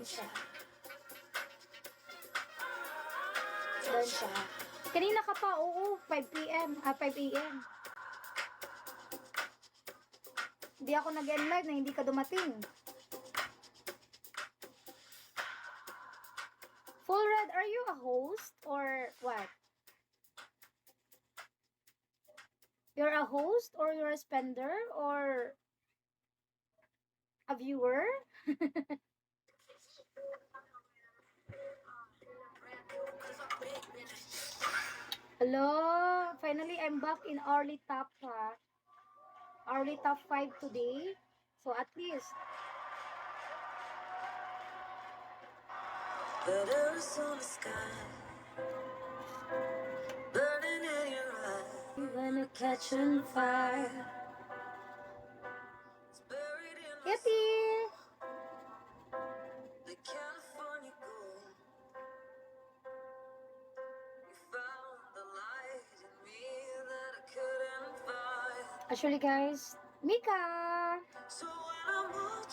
Doon siya. Doon siya. Kanina ka pa, oo, 5 p.m. 5 a.m. Hindi ako nag-end live na hindi ka dumating. Full Red, are you a host or what? You're a host or you're a spender or a viewer? Hello, finally I'm back in Early Top 5 today. So at least letters on the sky, burning in your eyes, even a catch on fire. It's buried in my soul, the California gold. You found the light in me that I couldn't find. Actually, guys, Mika. So when I woke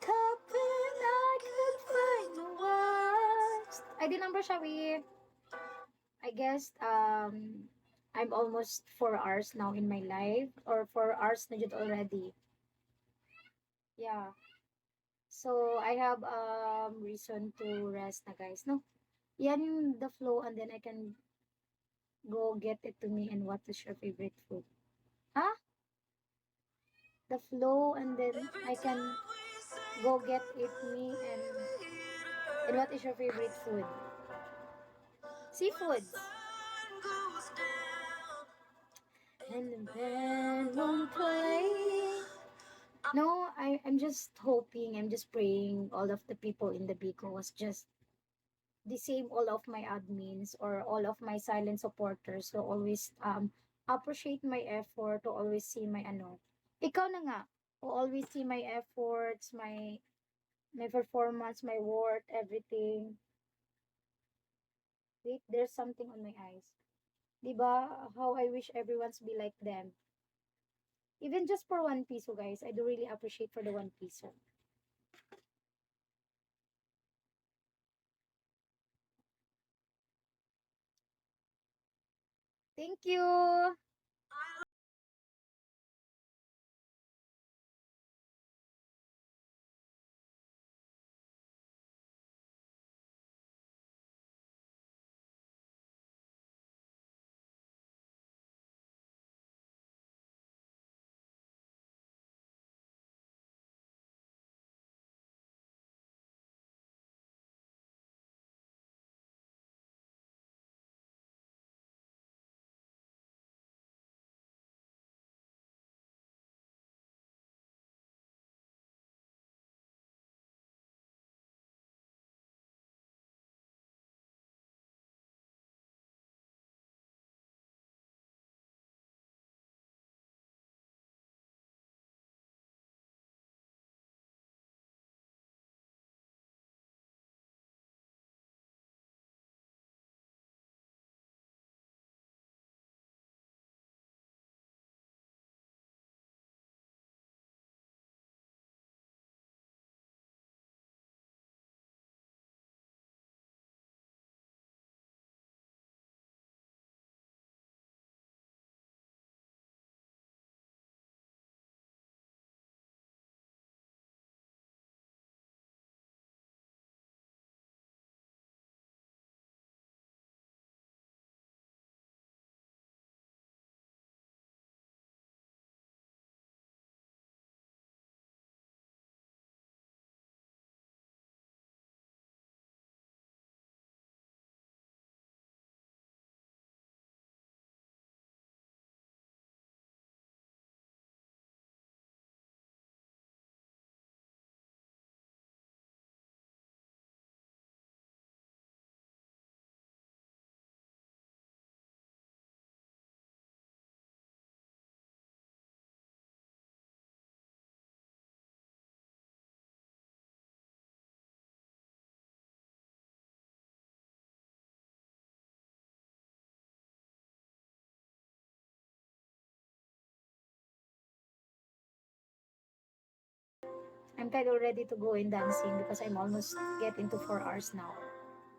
up and I could find the words. ID number siya, we. I guess, I'm almost 4 hours now in my life. Or 4 hours na jud already. Yeah. So, I have, reason to rest na, guys. No? Yan yung the flow and then I can go get it to me and what is your favorite food. Huh? The flow and then I can go get it me and what is your favorite food? Seafoods. And the band won't play. No, I'm just hoping, I'm just praying all of the people in the Biko was just the same, all of my admins or all of my silent supporters to always appreciate my effort, to always see my ikaw na nga, to always see my efforts, my performance, my work, everything. Wait, there's something on my eyes. Diba? How I wish everyone's be like them. Even just for 1 piso, guys, I do really appreciate for the 1 piso. Thank you. I'm kind of ready to go in dancing because I'm almost getting to 4 hours now.